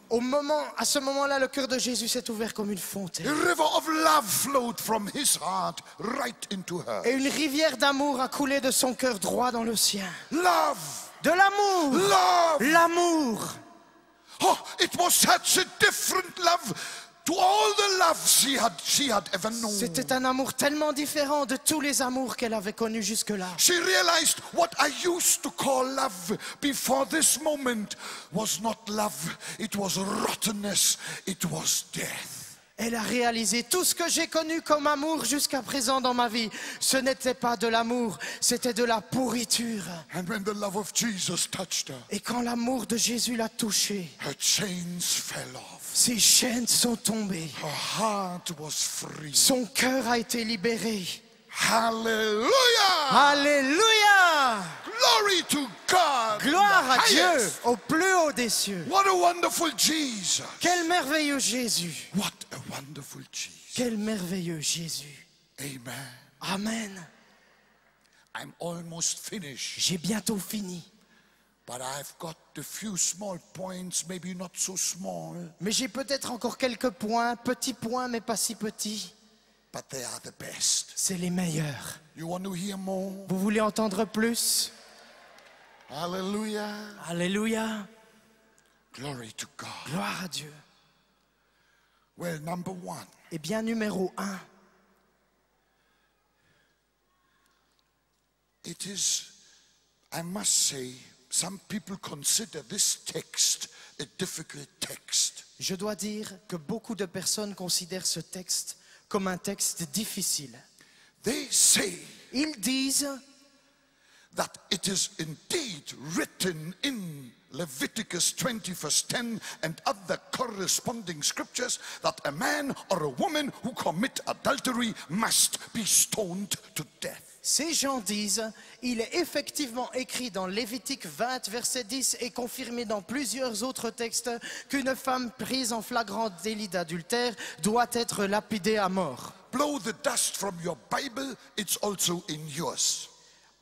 À ce moment-là, le cœur de Jésus s'est ouvert comme une fontaine. a river of love flowed from his heart right into her. Et une rivière d'amour a coulé de son cœur droit dans le sien. Love. De l'amour. Love. L'amour. Oh, it was such a different love to all the love she had ever known. C'était un amour tellement différent de tous les amours qu'elle avait connus jusque-là. She realized what I used to call love before this moment was not love. It was rottenness. It was death. Elle a réalisé tout ce que j'ai connu comme amour jusqu'à présent dans ma vie. Ce n'était pas de l'amour, c'était de la pourriture. And when the love of Jesus touched her, Et quand l'amour de Jésus l'a touchée, her chains fell off. ses chaînes sont tombées. Her heart was free. Son cœur a été libéré. Hallelujah! Alléluia! Glory to God! Gloire in à the Dieu, highest. au plus haut des cieux. What a wonderful Jesus! Quel merveilleux Jésus! What a wonderful Jesus! Quel merveilleux Jésus! Amen. Amen. I'm almost finished, J'ai bientôt fini. but I've got a few small points, maybe not so small, Mais j'ai peut-être encore quelques points, petits points, mais pas si petits. but they are the best. C'est les meilleurs. You want to hear more? Vous voulez entendre plus? Hallelujah! Alléluia. Glory to God. Gloire à Dieu. Well, number one, Eh bien, numéro 1, it is, I must say, some people consider this text a difficult text. je dois dire que beaucoup de personnes considèrent ce texte comme un texte difficile. They say Ils disent that it is indeed written in Leviticus 20 verse 10 and other corresponding scriptures that a man or a woman who commit adultery must be stoned to death. Ces gens disent, il est effectivement écrit dans Lévitique 20, verset 10 et confirmé dans plusieurs autres textes qu'une femme prise en flagrant délit d'adultère doit être lapidée à mort. Blow the dust from your Bible, it's also in yours.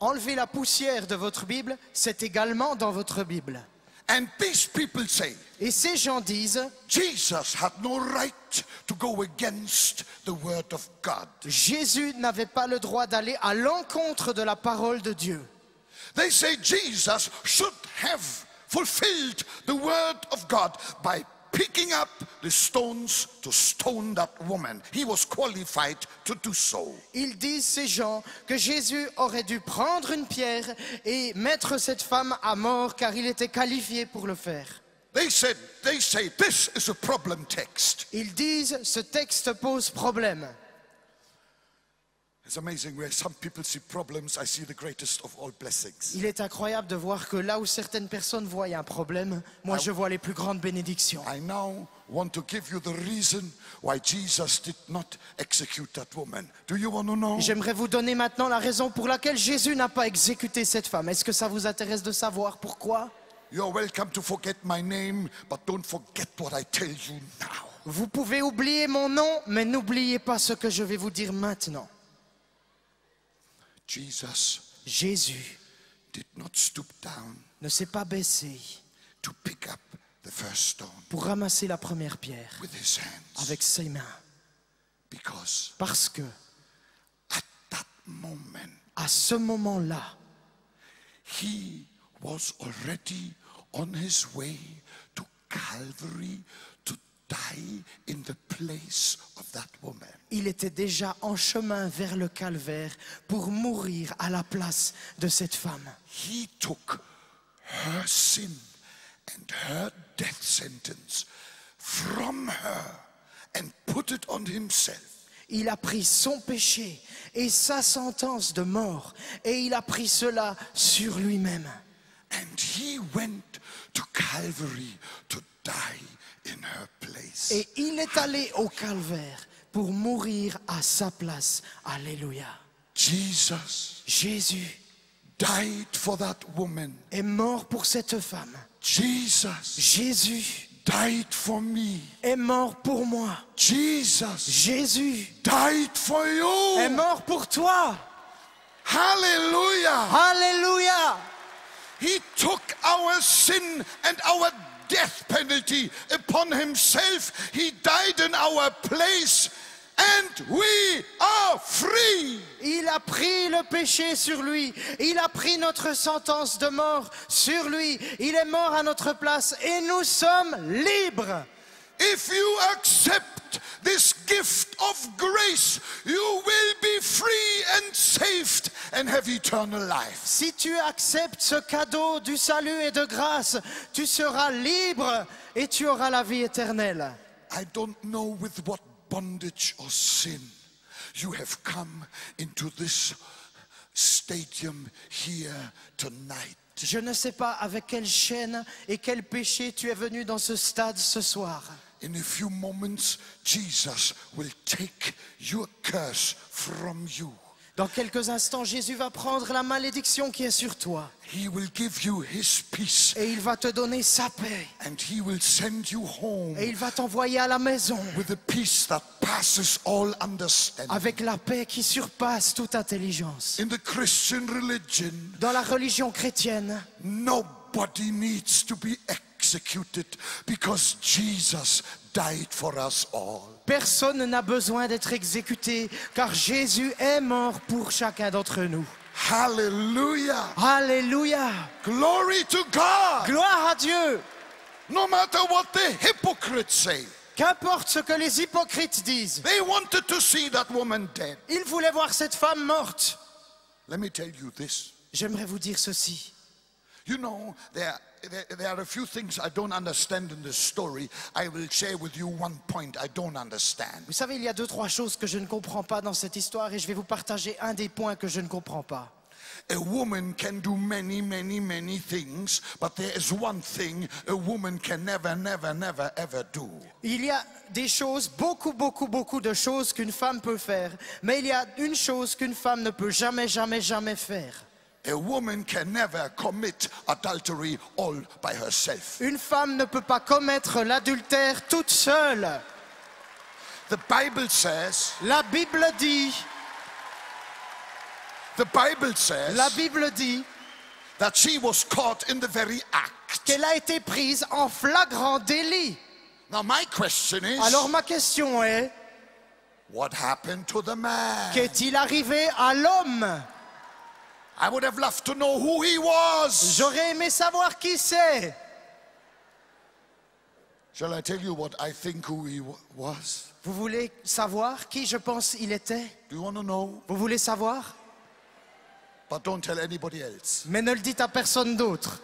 Enlevez la poussière de votre Bible, c'est également dans votre Bible. And these people say, Et ces gens disent, Jesus had no right to go against the word of God. Jésus n'avait pas le droit d'aller à l'encontre de la parole de Dieu. They say Jesus should have fulfilled the word of God by picking up the stones to stone that woman. He was qualified to do so. Ils disent, ces gens, que Jésus aurait dû prendre une pierre et mettre cette femme à mort car il était qualifié pour le faire. They say this is a problem text. Ils disent, ce texte pose problème. It's amazing where some people see problems, I see the greatest of all blessings. Il est incroyable de voir que là où certaines personnes voient un problème, moi je vois les plus grandes bénédictions. I now want to give you the reason why Jesus did not execute that woman. Do you want to know? J'aimerais vous donner maintenant la raison pour laquelle Jésus n'a pas exécuté cette femme. Est-ce que ça vous intéresse de savoir pourquoi? You're welcome to forget my name, but don't forget what I tell you now. Vous pouvez oublier mon nom, mais n'oubliez pas ce que je vais vous dire maintenant. Jesus Jésus did not stoop down ne s'est pas baissé to pick up the first stone pour ramasser la première pierre with his hands avec ses mains. because Parce que, at that moment à ce moment-là, he was already on his way to Calvary to die die in the place of that woman. Il était déjà en chemin vers le calvaire pour mourir à la place de cette femme. He took her sin and her death sentence from her and put it on himself. Il a pris son péché et sa sentence de mort et il a pris cela sur lui-même. And he went to Calvary to die in her place. Et il est allé au calvaire pour mourir à sa place. Alléluia. Jesus Jésus died for that woman. est mort pour cette femme. Jesus Jésus died for me. est mort pour moi. Jesus Jésus died for est you. mort pour toi. Hallelujah. Alléluia. He took our sin and our death penalty upon himself. He died in our place and we are free. Il a pris le péché sur lui. Il a pris notre sentence de mort sur lui. Il est mort à notre place et nous sommes libres. If you accept this gift of grace, you will be free and saved and have eternal life. Si tu acceptes ce cadeau du salut et de grâce, tu seras libre et tu auras la vie éternelle. I don't know with what bondage or sin you have come into this stadium here tonight. Je ne sais pas avec quelle chaîne et quel péché tu es venu dans ce stade ce soir. In a few moments, Jesus will take your curse from you. Dans quelques instants, Jésus va prendre la malédiction qui est sur toi He will give you his peace et il va te donner sa paix and he will send you home et il va t'envoyer à la maison with a peace that passes all understanding. avec la paix qui surpasse toute intelligence. In the Christian religion, Dans la religion chrétienne, nobody needs to be executed because Jesus died for us all. personne n'a besoin d'être exécuté car Jésus est mort pour chacun d'entre nous. Hallelujah. Alléluia! Glory to God. Gloire à Dieu! No matter what the hypocrites say. Qu'importe ce que les hypocrites disent, They wanted to see that woman dead. ils voulaient voir cette femme morte. Let me tell you this. J'aimerais vous dire ceci. You know, there are a few things I don't understand in this story. I will share with you one point I don't understand. Vous savez, il y a 2-3 choses que je ne comprends pas dans cette histoire et je vais vous partager un des points que je ne comprends pas. A woman can do many, many, many things, but there is one thing a woman can never, never, never, ever do. Il y a des choses, beaucoup de choses qu'une femme peut faire, mais il y a une chose qu'une femme ne peut jamais faire. A woman can never commit adultery all by herself. Une femme ne peut pas commettre l'adultère toute seule. The Bible says, La Bible dit that she was caught in the very act. qu'elle a été prise en flagrant délit. Now my question is, Alors ma question est, what happened to the man? qu'est-il arrivé à l'homme? I would have loved to know who he was. J'aurais aimé savoir qui c'est. Shall I tell you what I think who he was? Vous voulez savoir qui je pense il était? Do you want to know? Vous voulez savoir? But don't tell anybody else. Mais ne le dites à personne d'autre.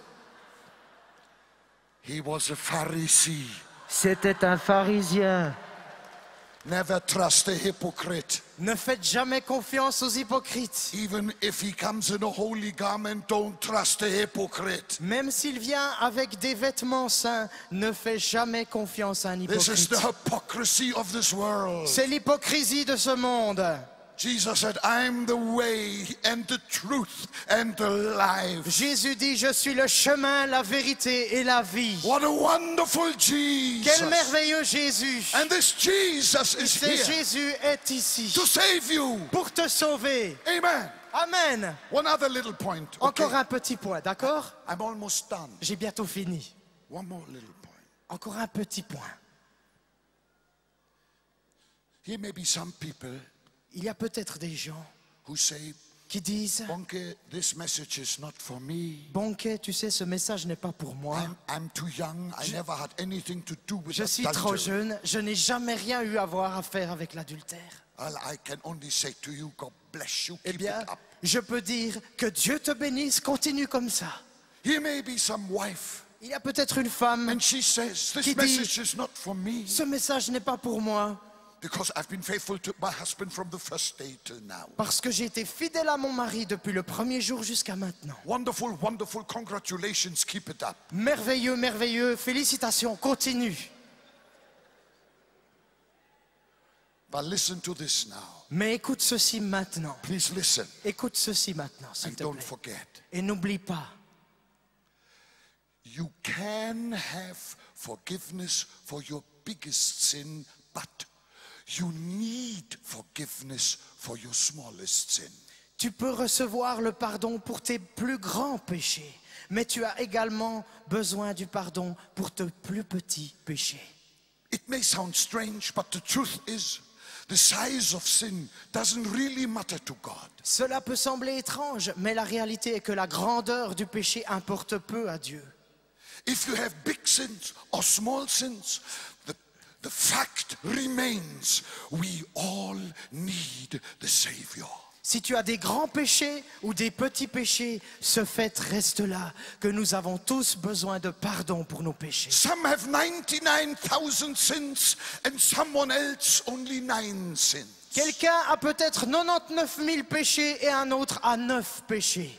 He was a Pharisee. C'était un pharisien. Never trust a hypocrite. Ne faites jamais confiance aux hypocrites. Even if he comes in a holy garment, don't trust a hypocrite. Même s'il vient avec des vêtements saints, ne faites jamais confiance à un This is hypocrite. the hypocrisy of this world. C'est l'hypocrisie de ce monde. Jesus said, I'm the way and the truth and the life. Jésus dit, je suis le chemin, la vérité et la vie. What a wonderful Jesus. Quel merveilleux Jésus. And this Jesus is Ce here Jésus est ici to save you. pour te sauver. Amen. Amen. One other little point. Okay? Encore un petit point, d'accord? I'm almost done. J'ai bientôt fini. One more little point. Encore un petit point. Here may be some people Il y a peut-être des gens who say, qui disent Bonke, this message is not for me. Bonke, tu sais, ce message n'est pas pour moi. I'm too young. I never had anything to do with Je suis trop adultery. jeune, je n'ai jamais rien eu à voir à faire avec l'adultère. Well, I can only say to you, God bless you. Eh Keep bien, it up. je peux dire que Dieu te bénisse, continue comme ça. Here may be some wife, Il y a peut-être une femme, and she says, this Qui dit- message is not for me. ce message n'est pas pour moi, Because I've been faithful to my husband from the first day till now. parce que j'ai été fidèle à mon mari depuis le premier jour jusqu'à maintenant. Wonderful, wonderful. Congratulations. Keep it up. Merveilleux, merveilleux, félicitations, continue. But listen to this now. Mais écoute ceci maintenant. Please listen Écoute ceci maintenant, s'il and te don't plaît. forget. Et n'oublie pas, You can have forgiveness for your biggest sin, but you need forgiveness for your smallest sin. tu peux recevoir le pardon pour tes plus grands péchés, mais tu as également besoin du pardon pour tes plus petits péchés. It may sound strange, but the truth is, the size of sin doesn't really matter to God. Cela peut sembler étrange, mais la réalité est que la grandeur du péché importe peu à Dieu. If you have big sins or small sins, the fact remains, we all need the Savior. Si tu as des grands péchés ou des petits péchés, ce fait reste là, que nous avons tous besoin de pardon pour nos péchés. Some have 99,000 sins and someone else only 9 sins. Quelqu'un a peut-être 99 000 péchés et un autre a 9 péchés.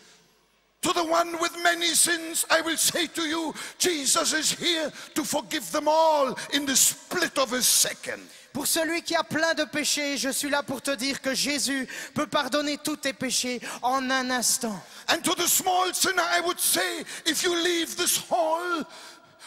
To the one with many sins, I will say to you, Jesus is here to forgive them all in the split of a second. Pour celui qui a plein de péchés, je suis là pour te dire que Jésus peut pardonner tous tes péchés en un instant. And to the small sinner, I would say, if you leave this hall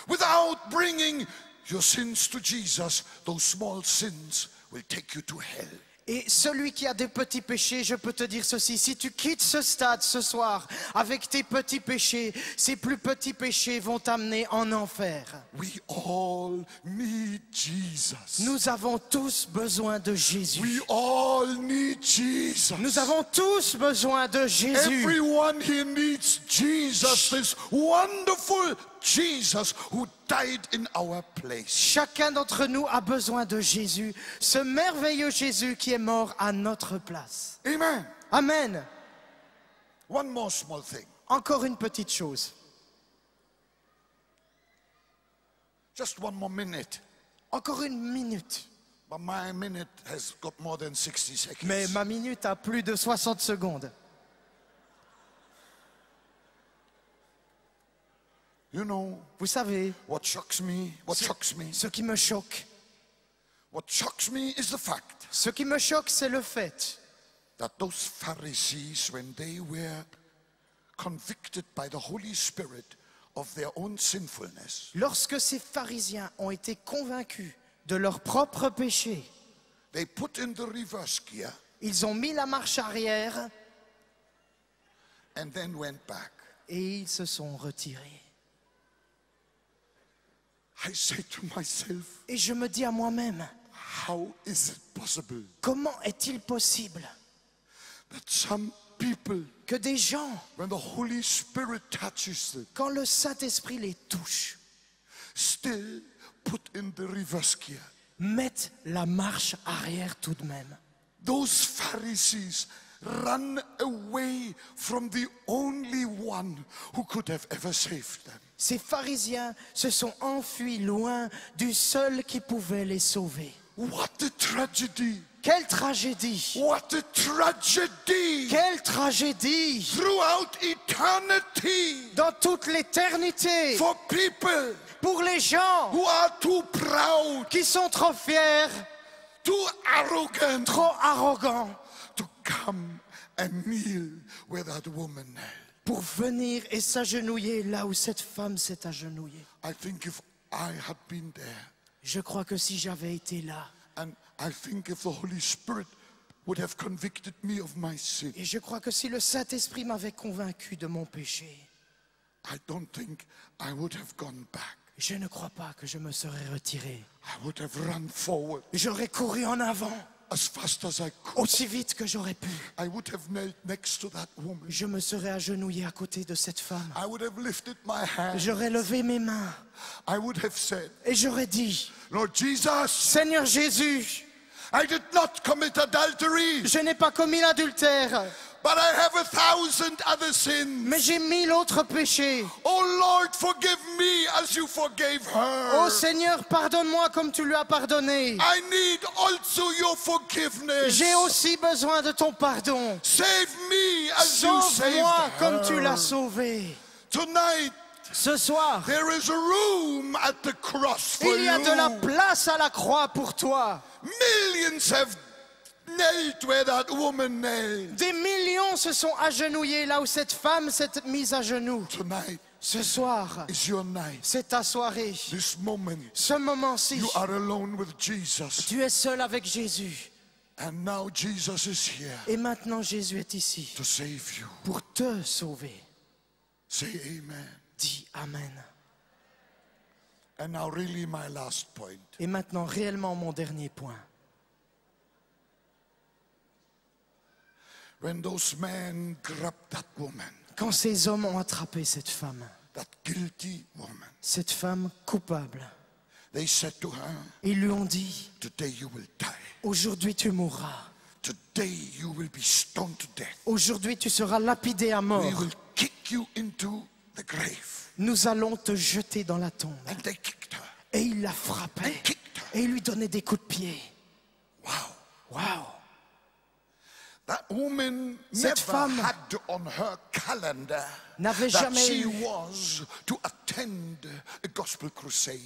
without bringing your sins to Jesus, those small sins will take you to hell. Et celui qui a des petits péchés, je peux te dire ceci, si tu quittes ce stade ce soir avec tes petits péchés, ces plus petits péchés vont t'amener en enfer. We all need Jesus. Nous avons tous besoin de Jésus. We all need Jesus. Nous avons tous besoin de Jésus. Everyone here needs Jesus, this wonderful Jesus who died in our place. Chacun d'entre nous a besoin de Jésus, ce merveilleux Jésus qui est mort à notre place. Amen. Amen. One more small thing. Encore une petite chose. Just one more minute. Encore une minute. But my minute has got more than 60 seconds. Mais ma minute a plus de 60 secondes. You know, Vous savez, what shocks me, ce qui me choque, what shocks me is the fact ce qui me choque, c'est le fait that those Pharisees, when they were convicted by the Holy Spirit of their own sinfulness, lorsque ces pharisiens ont été convaincus de leur propre péché, they put in the reverse gear ils ont mis la marche arrière and then went back. et ils se sont retirés. I say to myself, Et je me dis à moi-même, how is it possible comment est-il possible that some people, que des gens, when the Holy Spirit touches them, quand le Saint-Esprit les touche, still put in the reverse gear? mettent la marche arrière tout de même? Those Pharisees run away from the only one who could have ever saved them. Ces pharisiens se sont enfuis loin du seul qui pouvait les sauver. What a tragedy! Quelle tragédie! What a tragedy! Quelle tragédie! Throughout eternity, Dans toute l'éternité, for people pour les gens who are too proud, qui sont trop fiers, too arrogant, trop arrogants, to come and kneel where that woman knelt. pour venir et s'agenouiller là où cette femme s'est agenouillée. I think if I had been there, Je crois que si j'avais été là, and I think if the Holy Spirit would have convicted me of my sin, et je crois que si le Saint-Esprit m'avait convaincu de mon péché, I don't think I would have gone back. je ne crois pas que je me serais retiré. I would have run forward. J'aurais couru en avant. as fast as I could. aussi vite que j'aurais pu. I would have knelt next to that woman. Je me serais agenouillé à côté de cette femme. I would have lifted my hand. J'aurais levé mes mains I would have said, et j'aurais dit, Lord Jesus, Seigneur Jésus, I did not commit adultery, je n'ai pas commis l'adultère, but I have 1,000 other sins. mais j'ai 1000 autres péchés. Oh Lord, forgive me as you forgave her. Oh Seigneur, pardonne-moi comme tu lui as pardonné. I need also your forgiveness. J'ai aussi besoin de ton pardon. Save me as you saved Sauve-moi comme her. tu l'as sauvé. Tonight, Ce soir, there is a room at the cross for il y a de la you. place à la croix pour toi. Millions have knelt where that woman knelt. Des millions se sont agenouillés là où cette femme s'est mise à genoux. Tonight Ce soir, is your night. c'est ta soirée. This moment, Ce moment-ci, you are alone with Jesus. tu es seul avec Jésus. And now Jesus is here Et maintenant, Jésus est ici to save you. pour te sauver. Say amen. Dis Amen. And now really my last point. Et maintenant, réellement, mon dernier point. When those men grabbed that woman, Quand ces hommes ont attrapé cette femme woman, cette femme coupable, they said to her, ils lui ont dit, today you will die. aujourd'hui tu mourras. Today you will be stoned to death. Aujourd'hui tu seras lapidé à mort. We will kick you into the grave. Nous allons te jeter dans la tombe. And they kicked her. Et il la frappait. They kicked her. Et il lui donnait des coups de pied. Wow. Waouh! That woman Cette never femme had on her calendar n'avait that jamais she eu- was to attend a gospel crusade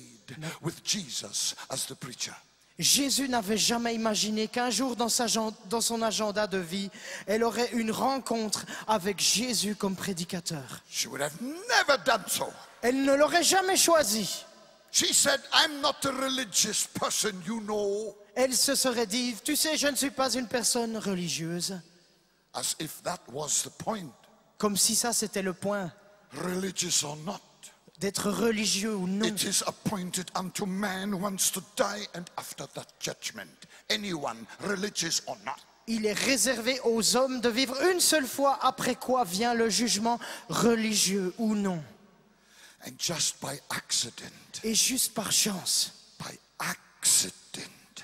with Jesus as the preacher. Jésus n'avait jamais imaginé qu'un jour dans son agenda de vie, elle aurait une rencontre avec Jésus comme prédicateur. She would have never done so. Elle ne l'aurait jamais choisi. She said, I'm not a religious person, you know. Elle se serait dit, tu sais, je ne suis pas une personne religieuse. As if that was the point, Comme si ça c'était le point, religious or not. d'être religieux ou non. It is appointed unto man once to die, and after that judgment, anyone, religious or not. Il est réservé aux hommes de vivre une seule fois, après quoi vient le jugement, religieux ou non. And just by accident, Et juste par chance, by accident,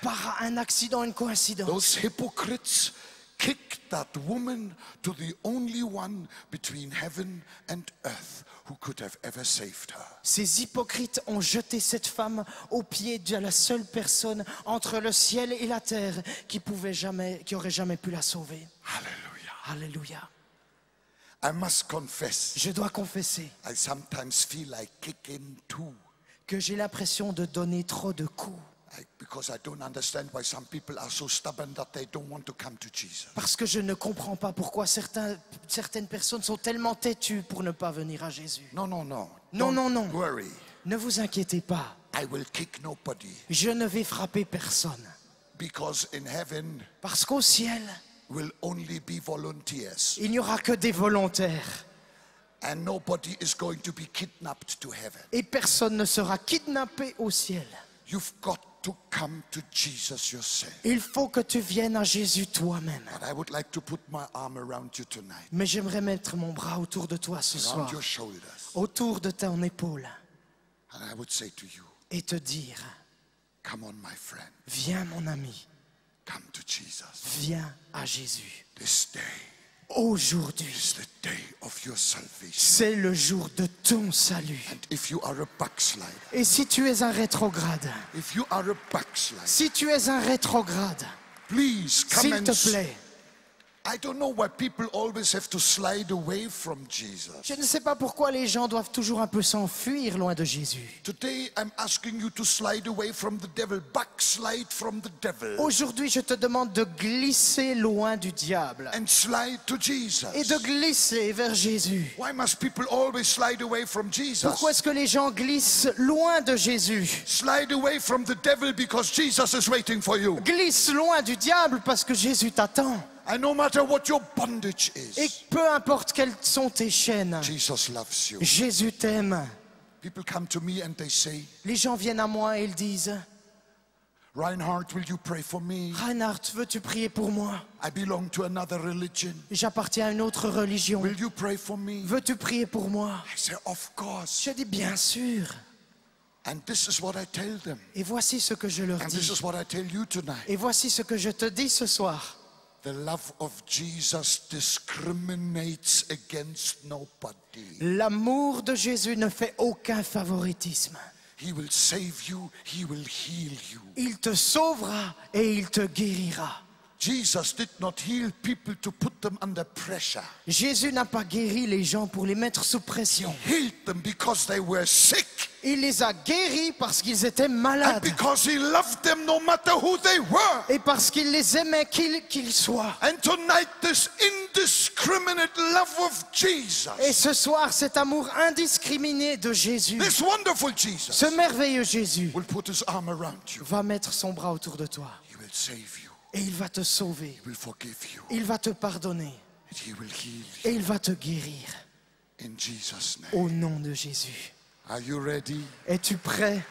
par un accident, une coïncidence, those hypocrites kicked that woman to the only one between heaven and earth who could have ever saved her. ces hypocrites ont jeté cette femme aux pieds de la seule personne entre le ciel et la terre qui aurait jamais pu la sauver. Hallelujah. Alléluia. I must confess, Je dois confesser I sometimes feel like kicking too. que j'ai l'impression de donner trop de coups. Because I don't understand why some people are so stubborn that they don't want to come to Jesus. Parce que je ne comprends pas pourquoi certaines personnes sont tellement têtues pour ne pas venir à Jésus. No, no, no. Non, Don't non, non. worry. Ne vous inquiétez pas, I will kick nobody. je ne vais frapper personne. Because in heaven Parce qu'au ciel, will only be volunteers. il n'y aura que des volontaires. And nobody is going to be kidnapped to heaven. Et personne ne sera kidnappé au ciel. You've got to come to Jesus yourself. Il faut que tu viennes à Jésus toi-même. And I would like to put my arm around you tonight, Mais j'aimerais mettre mon bras autour de toi ce around soir, your shoulders. autour de ton épaule, And I would say to you, et te dire, come on, my friend. viens mon ami, Come to Jesus. viens à Jésus. This day Aujourd'hui, is the day of your salvation. c'est le jour de ton salut. And if you are a backslider, Et si tu es un rétrograde, if you are a backslider, si tu es un rétrograde, please come s'il and te plaît, I don't know why people always have to slide away from Jesus. je ne sais pas pourquoi les gens doivent toujours un peu s'enfuir loin de Jésus. Today I'm asking you to slide away from the devil, backslide from the devil, Aujourd'hui, je te demande de glisser loin du diable and slide to Jesus. et de glisser vers Jésus. Why must people always slide away from Jesus? Pourquoi est-ce que les gens glissent loin de Jésus? Slide away from the devil because Jesus is waiting for you. Glisse loin du diable parce que Jésus t'attend. And no matter what your bondage Et is, peu importe quelles sont tes chaînes, Jesus loves you. Jésus t'aime. People come to me and they say, Les gens viennent à moi et ils disent, Reinhard, will you pray for me? Reinhard, veux-tu prier pour moi? I belong to another religion. J'appartiens à une autre religion. Will you pray for me? Veux-tu prier pour moi? I say, of course. Je dis bien sûr. And this is what I tell them. Et voici ce que je leur And this dis. is what I tell you tonight. Et voici ce que je te dis ce soir. The love of Jesus discriminates against nobody. L'amour de Jésus ne fait aucun favoritisme. He will save you. He will heal you. Il te sauvera et il te guérira. Jesus did not heal people to put them under pressure. Jésus n'a pas guéri les gens pour les mettre sous pression. Healed them because they were sick. Il les a guéris parce qu'ils étaient And malades. because he loved them no matter who they were. Et parce qu'il les aimait qu'ils soient. And tonight this indiscriminate love of Jesus. Et ce soir, cet amour indiscriminé de Jésus, This wonderful Jesus ce merveilleux Jésus, will put his arm around you. va mettre son bras autour de toi. He will save you. Et il va te sauver. He will forgive you. Il va te pardonner. And he will heal Et il va te guérir. you. In Jesus' name. Au nom de Jésus. Are you ready? Es-tu prêt?